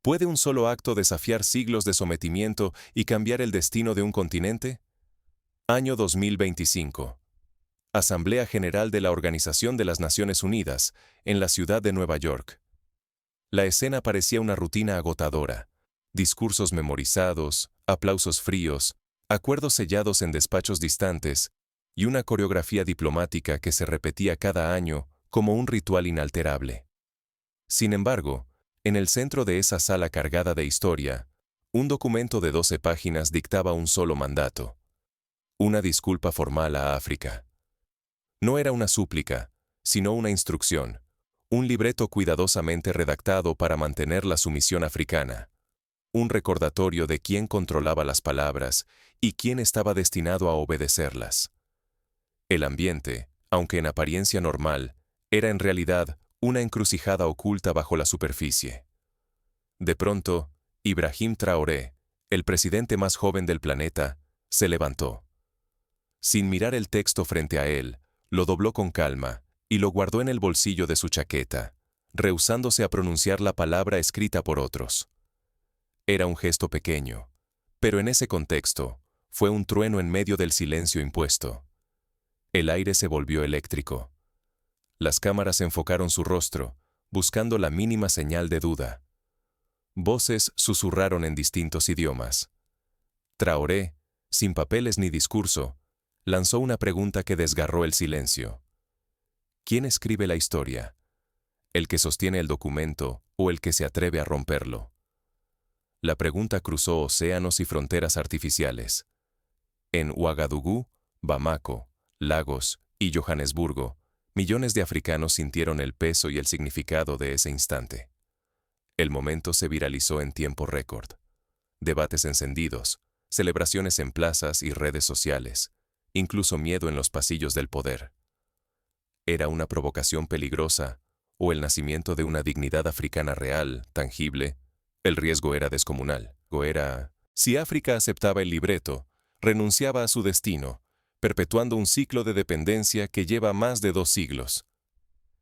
¿Puede un solo acto desafiar siglos de sometimiento y cambiar el destino de un continente? Año 2025. Asamblea General de la Organización de las Naciones Unidas, en la ciudad de Nueva York. La escena parecía una rutina agotadora. Discursos memorizados, aplausos fríos, acuerdos sellados en despachos distantes, y una coreografía diplomática que se repetía cada año como un ritual inalterable. Sin embargo, en el centro de esa sala cargada de historia, un documento de 12 páginas dictaba un solo mandato: una disculpa formal a África. No era una súplica, sino una instrucción, un libreto cuidadosamente redactado para mantener la sumisión africana, un recordatorio de quién controlaba las palabras y quién estaba destinado a obedecerlas. El ambiente, aunque en apariencia normal, era en realidad una encrucijada oculta bajo la superficie. De pronto, Ibrahim Traoré, el presidente más joven del planeta, se levantó. Sin mirar el texto frente a él, lo dobló con calma y lo guardó en el bolsillo de su chaqueta, rehusándose a pronunciar la palabra escrita por otros. Era un gesto pequeño, pero en ese contexto, fue un trueno en medio del silencio impuesto. El aire se volvió eléctrico. Las cámaras enfocaron su rostro, buscando la mínima señal de duda. Voces susurraron en distintos idiomas. Traoré, sin papeles ni discurso, lanzó una pregunta que desgarró el silencio. ¿Quién escribe la historia? ¿El que sostiene el documento o el que se atreve a romperlo? La pregunta cruzó océanos y fronteras artificiales. En Ouagadougou, Bamako, Lagos y Johannesburgo, millones de africanos sintieron el peso y el significado de ese instante. El momento se viralizó en tiempo récord. Debates encendidos, celebraciones en plazas y redes sociales, incluso miedo en los pasillos del poder. ¿Era una provocación peligrosa o el nacimiento de una dignidad africana real, tangible? El riesgo era descomunal. Si África aceptaba el libreto, renunciaba a su destino, perpetuando un ciclo de dependencia que lleva más de 2 siglos.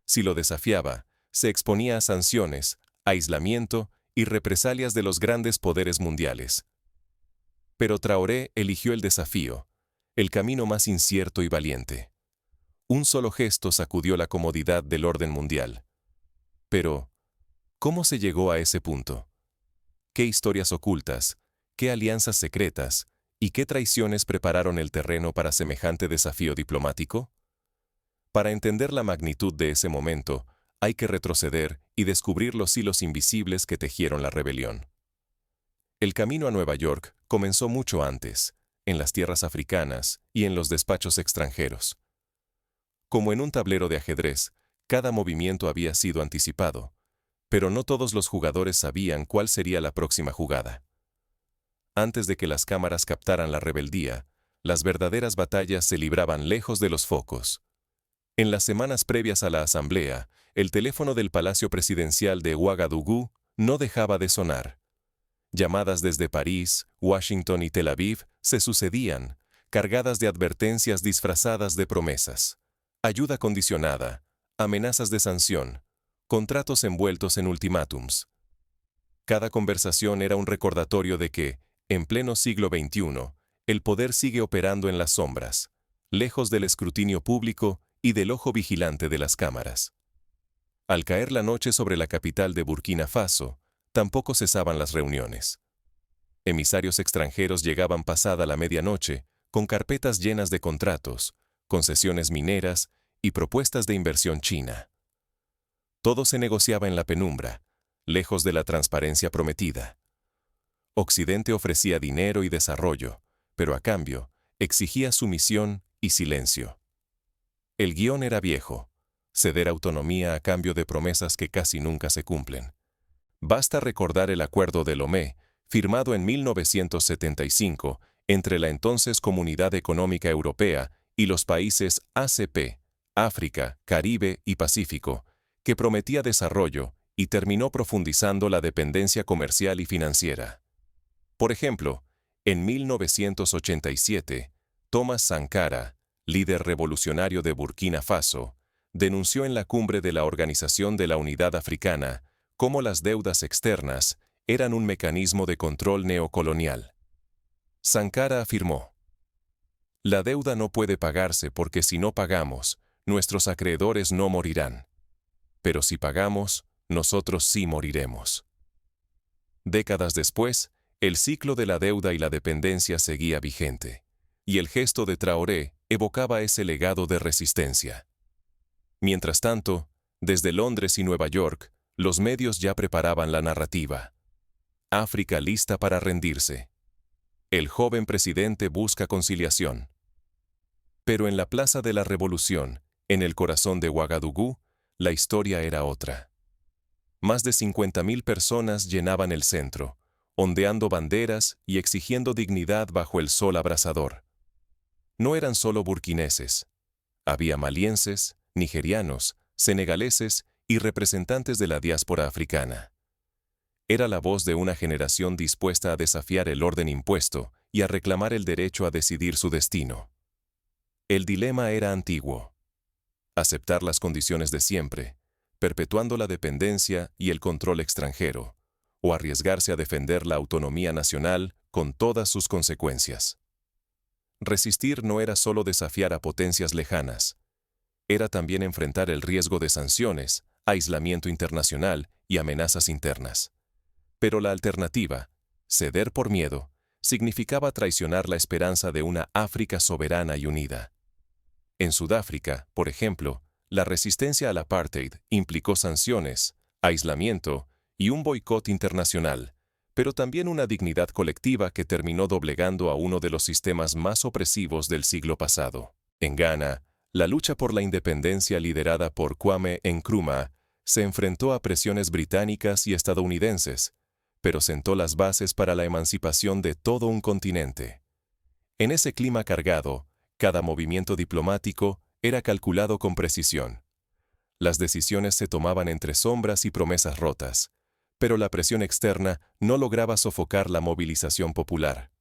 Si lo desafiaba, se exponía a sanciones, aislamiento y represalias de los grandes poderes mundiales. Pero Traoré eligió el desafío, el camino más incierto y valiente. Un solo gesto sacudió la comodidad del orden mundial. Pero, ¿cómo se llegó a ese punto? ¿Qué historias ocultas, qué alianzas secretas y qué traiciones prepararon el terreno para semejante desafío diplomático? Para entender la magnitud de ese momento, hay que retroceder y descubrir los hilos invisibles que tejieron la rebelión. El camino a Nueva York comenzó mucho antes, en las tierras africanas y en los despachos extranjeros. Como en un tablero de ajedrez, cada movimiento había sido anticipado, pero no todos los jugadores sabían cuál sería la próxima jugada. Antes de que las cámaras captaran la rebeldía, las verdaderas batallas se libraban lejos de los focos. En las semanas previas a la asamblea, el teléfono del Palacio Presidencial de Ouagadougou no dejaba de sonar. Llamadas desde París, Washington y Tel Aviv se sucedían, cargadas de advertencias disfrazadas de promesas. Ayuda condicionada, amenazas de sanción, contratos envueltos en ultimátums. Cada conversación era un recordatorio de que, en pleno siglo XXI, el poder sigue operando en las sombras, lejos del escrutinio público y del ojo vigilante de las cámaras. Al caer la noche sobre la capital de Burkina Faso, tampoco cesaban las reuniones. Emisarios extranjeros llegaban pasada la medianoche, con carpetas llenas de contratos, concesiones mineras y propuestas de inversión china. Todo se negociaba en la penumbra, lejos de la transparencia prometida. Occidente ofrecía dinero y desarrollo, pero a cambio, exigía sumisión y silencio. El guión era viejo: ceder autonomía a cambio de promesas que casi nunca se cumplen. Basta recordar el Acuerdo de Lomé, firmado en 1975 entre la entonces Comunidad Económica Europea y los países ACP, África, Caribe y Pacífico, que prometía desarrollo y terminó profundizando la dependencia comercial y financiera. Por ejemplo, en 1987, Thomas Sankara, líder revolucionario de Burkina Faso, denunció en la cumbre de la Organización de la Unidad Africana cómo las deudas externas, eran un mecanismo de control neocolonial. Sankara afirmó: la deuda no puede pagarse porque si no pagamos, nuestros acreedores no morirán. Pero si pagamos, nosotros sí moriremos. Décadas después, el ciclo de la deuda y la dependencia seguía vigente, y el gesto de Traoré evocaba ese legado de resistencia. Mientras tanto, desde Londres y Nueva York, los medios ya preparaban la narrativa. África lista para rendirse. El joven presidente busca conciliación. Pero en la Plaza de la Revolución, en el corazón de Ouagadougou, la historia era otra. Más de 50.000 personas llenaban el centro, ondeando banderas y exigiendo dignidad bajo el sol abrasador. No eran solo burkineses. Había malienses, nigerianos, senegaleses y representantes de la diáspora africana. Era la voz de una generación dispuesta a desafiar el orden impuesto y a reclamar el derecho a decidir su destino. El dilema era antiguo. Aceptar las condiciones de siempre, perpetuando la dependencia y el control extranjero, o arriesgarse a defender la autonomía nacional con todas sus consecuencias. Resistir no era solo desafiar a potencias lejanas, era también enfrentar el riesgo de sanciones, aislamiento internacional y amenazas internas. Pero la alternativa, ceder por miedo, significaba traicionar la esperanza de una África soberana y unida. En Sudáfrica, por ejemplo, la resistencia al apartheid implicó sanciones, aislamiento y un boicot internacional, pero también una dignidad colectiva que terminó doblegando a uno de los sistemas más opresivos del siglo pasado. En Ghana, la lucha por la independencia liderada por Kwame Nkrumah se enfrentó a presiones británicas y estadounidenses, pero sentó las bases para la emancipación de todo un continente. En ese clima cargado, cada movimiento diplomático era calculado con precisión. Las decisiones se tomaban entre sombras y promesas rotas, pero la presión externa no lograba sofocar la movilización popular.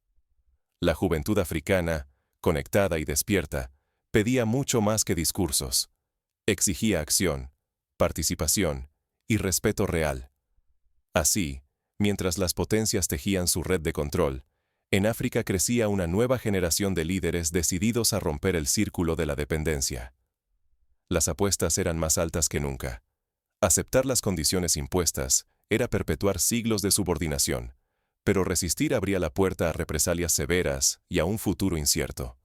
La juventud africana, conectada y despierta, pedía mucho más que discursos. Exigía acción, participación y respeto real. Así, mientras las potencias tejían su red de control, en África crecía una nueva generación de líderes decididos a romper el círculo de la dependencia. Las apuestas eran más altas que nunca. Aceptar las condiciones impuestas era perpetuar siglos de subordinación, pero resistir abría la puerta a represalias severas y a un futuro incierto.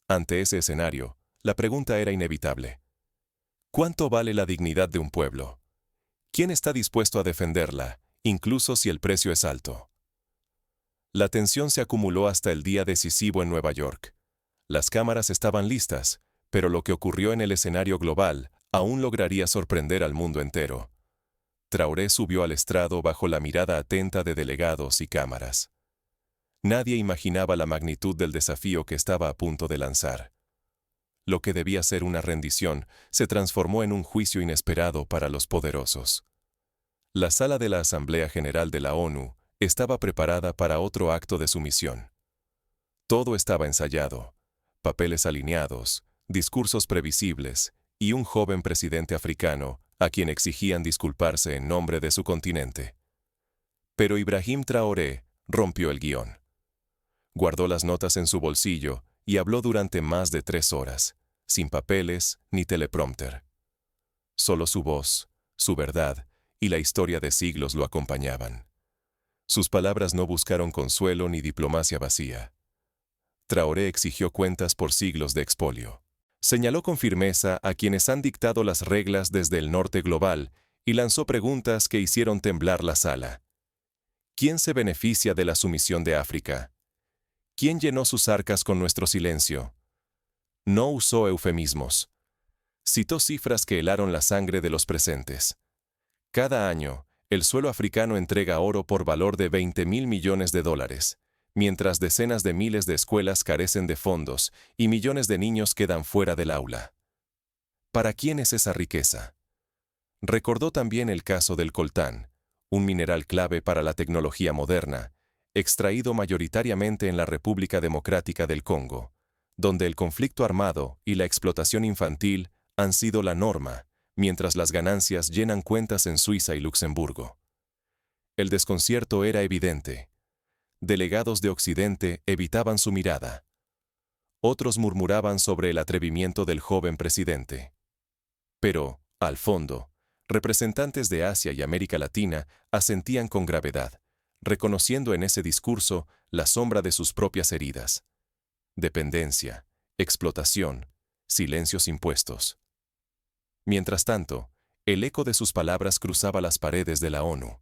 Ante ese escenario, la pregunta era inevitable. ¿Cuánto vale la dignidad de un pueblo? ¿Quién está dispuesto a defenderla, incluso si el precio es alto? La tensión se acumuló hasta el día decisivo en Nueva York. Las cámaras estaban listas, pero lo que ocurrió en el escenario global aún lograría sorprender al mundo entero. Traoré subió al estrado bajo la mirada atenta de delegados y cámaras. Nadie imaginaba la magnitud del desafío que estaba a punto de lanzar. Lo que debía ser una rendición se transformó en un juicio inesperado para los poderosos. La sala de la Asamblea General de la ONU estaba preparada para otro acto de sumisión. Todo estaba ensayado, papeles alineados, discursos previsibles y un joven presidente africano a quien exigían disculparse en nombre de su continente. Pero Ibrahim Traoré rompió el guión. Guardó las notas en su bolsillo y habló durante más de 3 horas, sin papeles ni teleprompter. Solo su voz, su verdad y la historia de siglos lo acompañaban. Sus palabras no buscaron consuelo ni diplomacia vacía. Traoré exigió cuentas por siglos de expolio. Señaló con firmeza a quienes han dictado las reglas desde el norte global y lanzó preguntas que hicieron temblar la sala. ¿Quién se beneficia de la sumisión de África? ¿Quién llenó sus arcas con nuestro silencio? No usó eufemismos. Citó cifras que helaron la sangre de los presentes. Cada año, el suelo africano entrega oro por valor de $20.000 millones, mientras decenas de miles de escuelas carecen de fondos y millones de niños quedan fuera del aula. ¿Para quién es esa riqueza? Recordó también el caso del coltán, un mineral clave para la tecnología moderna, extraído mayoritariamente en la República Democrática del Congo, donde el conflicto armado y la explotación infantil han sido la norma, mientras las ganancias llenan cuentas en Suiza y Luxemburgo. El desconcierto era evidente. Delegados de Occidente evitaban su mirada. Otros murmuraban sobre el atrevimiento del joven presidente. Pero, al fondo, representantes de Asia y América Latina asentían con gravedad, reconociendo en ese discurso la sombra de sus propias heridas. Dependencia, explotación, silencios impuestos. Mientras tanto, el eco de sus palabras cruzaba las paredes de la ONU.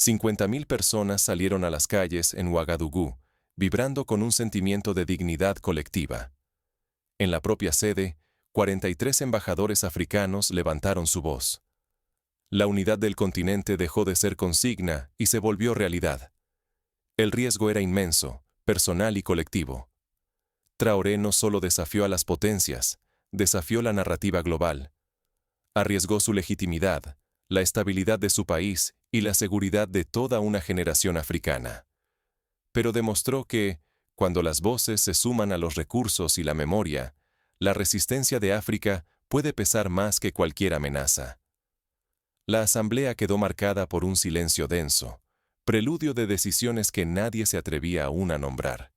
50.000 personas salieron a las calles en Ouagadougou, vibrando con un sentimiento de dignidad colectiva. En la propia sede, 43 embajadores africanos levantaron su voz. La unidad del continente dejó de ser consigna y se volvió realidad. El riesgo era inmenso, personal y colectivo. Traoré no solo desafió a las potencias, desafió la narrativa global. Arriesgó su legitimidad, la estabilidad de su país y la seguridad de toda una generación africana. Pero demostró que, cuando las voces se suman a los recursos y la memoria, la resistencia de África puede pesar más que cualquier amenaza. La asamblea quedó marcada por un silencio denso, preludio de decisiones que nadie se atrevía aún a nombrar.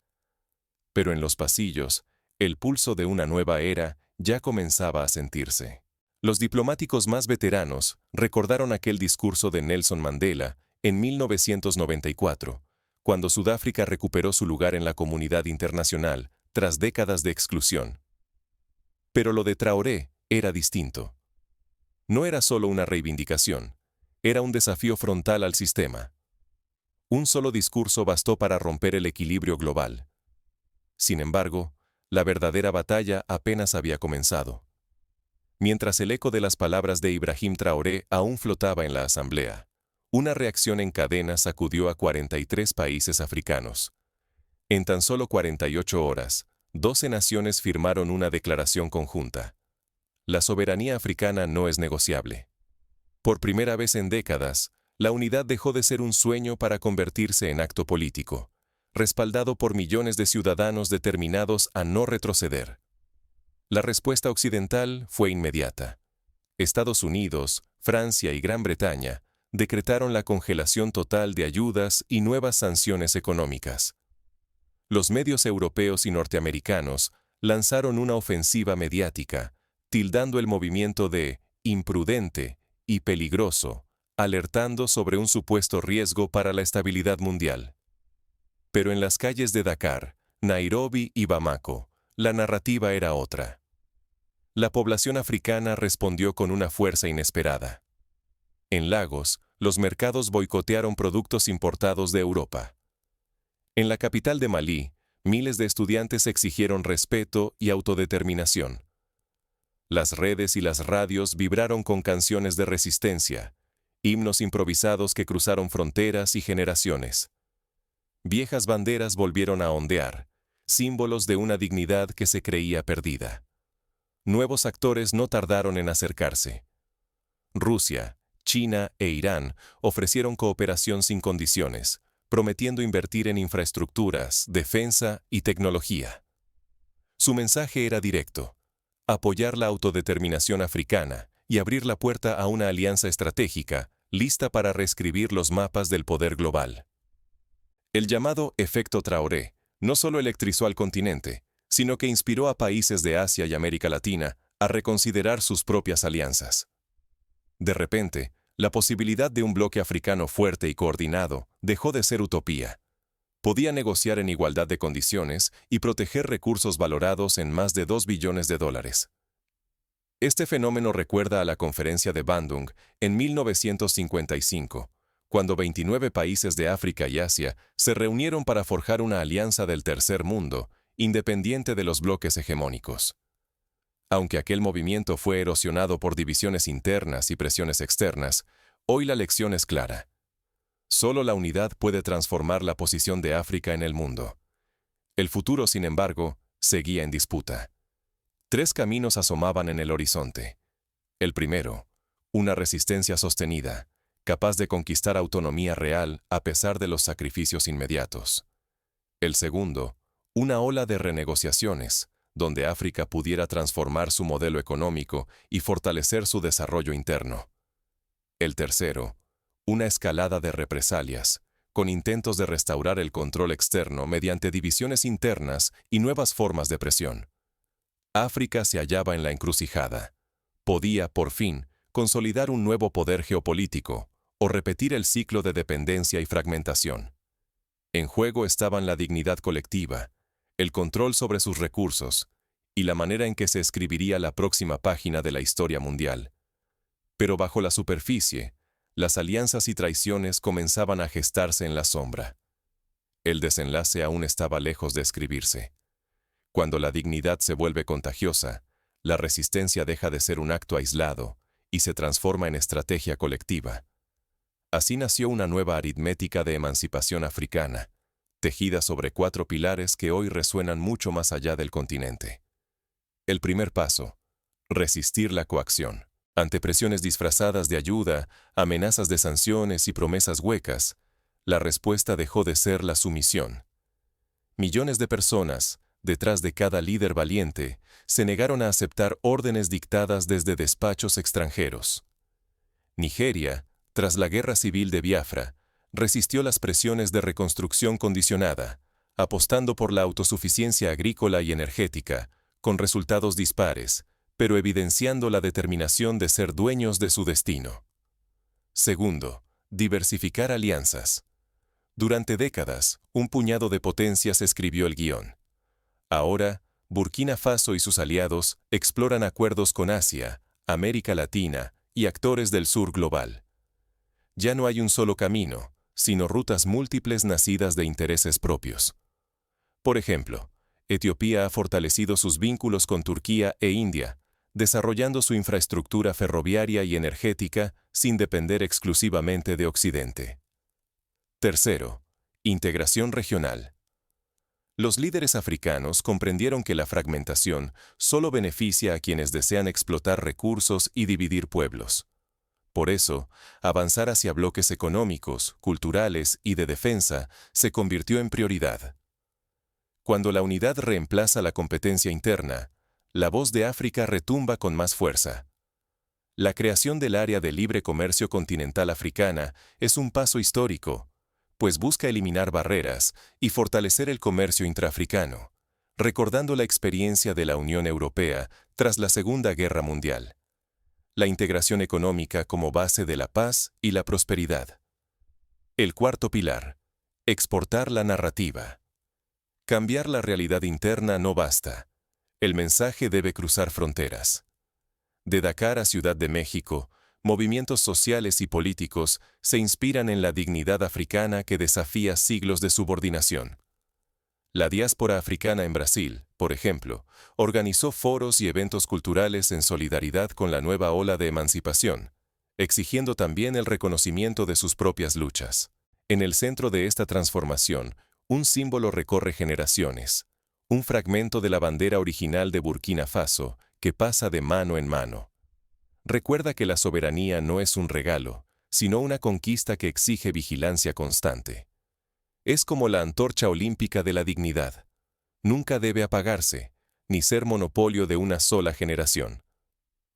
Pero en los pasillos, el pulso de una nueva era ya comenzaba a sentirse. Los diplomáticos más veteranos recordaron aquel discurso de Nelson Mandela en 1994, cuando Sudáfrica recuperó su lugar en la comunidad internacional tras décadas de exclusión. Pero lo de Traoré era distinto. No era solo una reivindicación, era un desafío frontal al sistema. Un solo discurso bastó para romper el equilibrio global. Sin embargo, la verdadera batalla apenas había comenzado. Mientras el eco de las palabras de Ibrahim Traoré aún flotaba en la asamblea, una reacción en cadena sacudió a 43 países africanos. En tan solo 48 horas, 12 naciones firmaron una declaración conjunta. La soberanía africana no es negociable. Por primera vez en décadas, la unidad dejó de ser un sueño para convertirse en acto político, respaldado por millones de ciudadanos determinados a no retroceder. La respuesta occidental fue inmediata. Estados Unidos, Francia y Gran Bretaña decretaron la congelación total de ayudas y nuevas sanciones económicas. Los medios europeos y norteamericanos lanzaron una ofensiva mediática, tildando el movimiento de imprudente y peligroso, alertando sobre un supuesto riesgo para la estabilidad mundial. Pero en las calles de Dakar, Nairobi y Bamako, la narrativa era otra. La población africana respondió con una fuerza inesperada. En Lagos, los mercados boicotearon productos importados de Europa. En la capital de Malí, miles de estudiantes exigieron respeto y autodeterminación. Las redes y las radios vibraron con canciones de resistencia, himnos improvisados que cruzaron fronteras y generaciones. Viejas banderas volvieron a ondear, símbolos de una dignidad que se creía perdida. Nuevos actores no tardaron en acercarse. Rusia, China e Irán ofrecieron cooperación sin condiciones, prometiendo invertir en infraestructuras, defensa y tecnología. Su mensaje era directo: apoyar la autodeterminación africana y abrir la puerta a una alianza estratégica, lista para reescribir los mapas del poder global. El llamado efecto Traoré no solo electrizó al continente, sino que inspiró a países de Asia y América Latina a reconsiderar sus propias alianzas. De repente, la posibilidad de un bloque africano fuerte y coordinado dejó de ser utopía. Podía negociar en igualdad de condiciones y proteger recursos valorados en más de $2 billones. Este fenómeno recuerda a la Conferencia de Bandung en 1955, cuando 29 países de África y Asia se reunieron para forjar una alianza del tercer mundo, independiente de los bloques hegemónicos. Aunque aquel movimiento fue erosionado por divisiones internas y presiones externas, hoy la lección es clara. Solo la unidad puede transformar la posición de África en el mundo. El futuro, sin embargo, seguía en disputa. 3 caminos asomaban en el horizonte. El primero, una resistencia sostenida, capaz de conquistar autonomía real a pesar de los sacrificios inmediatos. El segundo, una ola de renegociaciones, donde África pudiera transformar su modelo económico y fortalecer su desarrollo interno. El tercero, Una escalada de represalias, con intentos de restaurar el control externo mediante divisiones internas y nuevas formas de presión. África se hallaba en la encrucijada. Podía, por fin, consolidar un nuevo poder geopolítico o repetir el ciclo de dependencia y fragmentación. En juego estaban la dignidad colectiva, el control sobre sus recursos y la manera en que se escribiría la próxima página de la historia mundial. Pero bajo la superficie, las alianzas y traiciones comenzaban a gestarse en la sombra. El desenlace aún estaba lejos de escribirse. Cuando la dignidad se vuelve contagiosa, la resistencia deja de ser un acto aislado y se transforma en estrategia colectiva. Así nació una nueva aritmética de emancipación africana, tejida sobre 4 pilares que hoy resuenan mucho más allá del continente. El primer paso: resistir la coacción. Ante presiones disfrazadas de ayuda, amenazas de sanciones y promesas huecas, la respuesta dejó de ser la sumisión. Millones de personas, detrás de cada líder valiente, se negaron a aceptar órdenes dictadas desde despachos extranjeros. Nigeria, tras la guerra civil de Biafra, resistió las presiones de reconstrucción condicionada, apostando por la autosuficiencia agrícola y energética, con resultados dispares, pero evidenciando la determinación de ser dueños de su destino. Segundo, diversificar alianzas. Durante décadas, un puñado de potencias escribió el guión. Ahora, Burkina Faso y sus aliados exploran acuerdos con Asia, América Latina y actores del sur global. Ya no hay un solo camino, sino rutas múltiples nacidas de intereses propios. Por ejemplo, Etiopía ha fortalecido sus vínculos con Turquía e India, desarrollando su infraestructura ferroviaria y energética sin depender exclusivamente de Occidente. Tercero, integración regional. Los líderes africanos comprendieron que la fragmentación solo beneficia a quienes desean explotar recursos y dividir pueblos. Por eso, avanzar hacia bloques económicos, culturales y de defensa se convirtió en prioridad. Cuando la unidad reemplaza la competencia interna, la voz de África retumba con más fuerza. La creación del Área de Libre Comercio Continental Africana es un paso histórico, pues busca eliminar barreras y fortalecer el comercio intraafricano, recordando la experiencia de la Unión Europea tras la Segunda Guerra Mundial. La integración económica como base de la paz y la prosperidad. El cuarto pilar: exportar la narrativa. Cambiar la realidad interna no basta. El mensaje debe cruzar fronteras. De Dakar a Ciudad de México, movimientos sociales y políticos se inspiran en la dignidad africana que desafía siglos de subordinación. La diáspora africana en Brasil, por ejemplo, organizó foros y eventos culturales en solidaridad con la nueva ola de emancipación, exigiendo también el reconocimiento de sus propias luchas. En el centro de esta transformación, un símbolo recorre generaciones, un fragmento de la bandera original de Burkina Faso que pasa de mano en mano. Recuerda que la soberanía no es un regalo, sino una conquista que exige vigilancia constante. Es como la antorcha olímpica de la dignidad. Nunca debe apagarse, ni ser monopolio de una sola generación.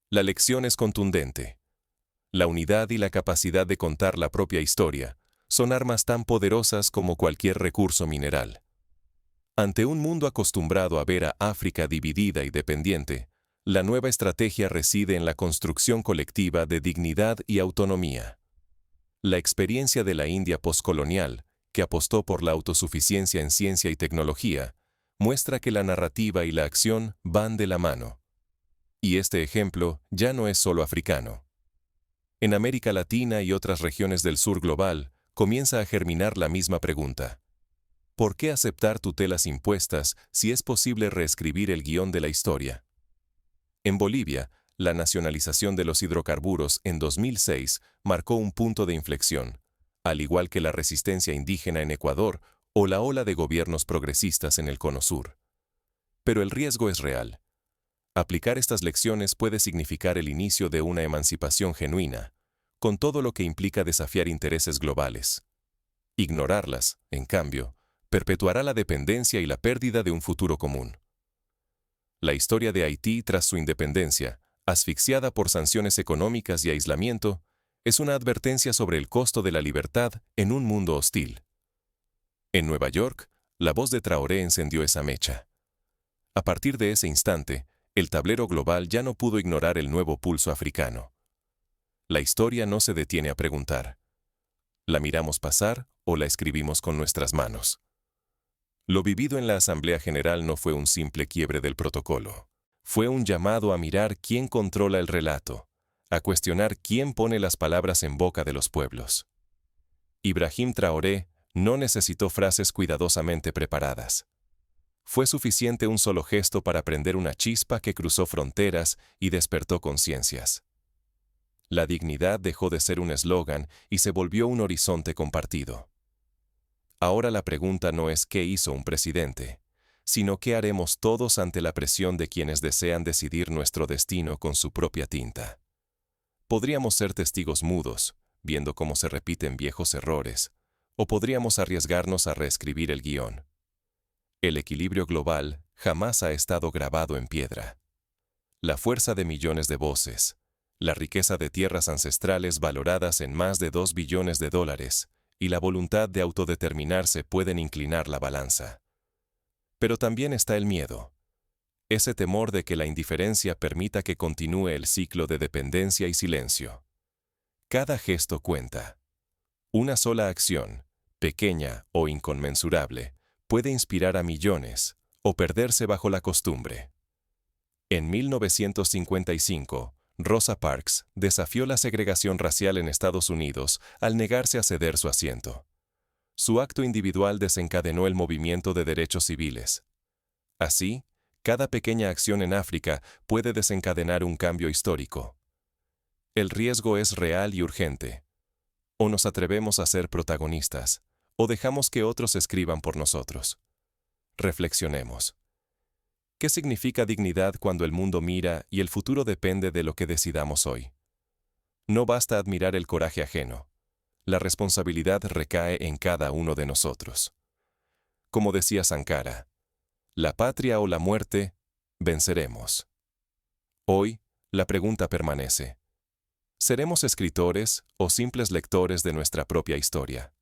La lección es contundente. La unidad y la capacidad de contar la propia historia son armas tan poderosas como cualquier recurso mineral. Ante un mundo acostumbrado a ver a África dividida y dependiente, la nueva estrategia reside en la construcción colectiva de dignidad y autonomía. La experiencia de la India poscolonial, que apostó por la autosuficiencia en ciencia y tecnología, muestra que la narrativa y la acción van de la mano. Y este ejemplo ya no es solo africano. En América Latina y otras regiones del sur global, comienza a germinar la misma pregunta. ¿Por qué aceptar tutelas impuestas si es posible reescribir el guión de la historia? En Bolivia, la nacionalización de los hidrocarburos en 2006 marcó un punto de inflexión, al igual que la resistencia indígena en Ecuador o la ola de gobiernos progresistas en el Cono Sur. Pero el riesgo es real. Aplicar estas lecciones puede significar el inicio de una emancipación genuina, con todo lo que implica desafiar intereses globales. Ignorarlas, en cambio, perpetuará la dependencia y la pérdida de un futuro común. La historia de Haití tras su independencia, asfixiada por sanciones económicas y aislamiento, Es una advertencia sobre el costo de la libertad en un mundo hostil. En Nueva York, la voz de Traoré encendió esa mecha. A partir de ese instante, el tablero global ya no pudo ignorar el nuevo pulso africano. La historia no se detiene a preguntar. ¿La miramos pasar o la escribimos con nuestras manos? Lo vivido en la Asamblea General no fue un simple quiebre del protocolo. Fue un llamado a mirar quién controla el relato, a cuestionar quién pone las palabras en boca de los pueblos. Ibrahim Traoré no necesitó frases cuidadosamente preparadas. Fue suficiente un solo gesto para prender una chispa que cruzó fronteras y despertó conciencias. La dignidad dejó de ser un eslogan y se volvió un horizonte compartido. Ahora la pregunta no es qué hizo un presidente, sino qué haremos todos ante la presión de quienes desean decidir nuestro destino con su propia tinta. Podríamos ser testigos mudos, viendo cómo se repiten viejos errores, o podríamos arriesgarnos a reescribir el guión. El equilibrio global jamás ha estado grabado en piedra. La fuerza de millones de voces, la riqueza de tierras ancestrales valoradas en más de $2 billones y la voluntad de autodeterminarse pueden inclinar la balanza. Pero también está el miedo. Ese temor de que la indiferencia permita que continúe el ciclo de dependencia y silencio. Cada gesto cuenta. Una sola acción, pequeña o inconmensurable, puede inspirar a millones o perderse bajo la costumbre. En 1955, Rosa Parks desafió la segregación racial en Estados Unidos al negarse a ceder su asiento. Su acto individual desencadenó el movimiento de derechos civiles. Así, cada pequeña acción en África puede desencadenar un cambio histórico. El riesgo es real y urgente. O nos atrevemos a ser protagonistas, o dejamos que otros escriban por nosotros. Reflexionemos. ¿Qué significa dignidad cuando el mundo mira y el futuro depende de lo que decidamos hoy? No basta admirar el coraje ajeno. La responsabilidad recae en cada uno de nosotros. Como decía Sankara, la patria o la muerte, venceremos. Hoy, la pregunta permanece. ¿Seremos escritores o simples lectores de nuestra propia historia?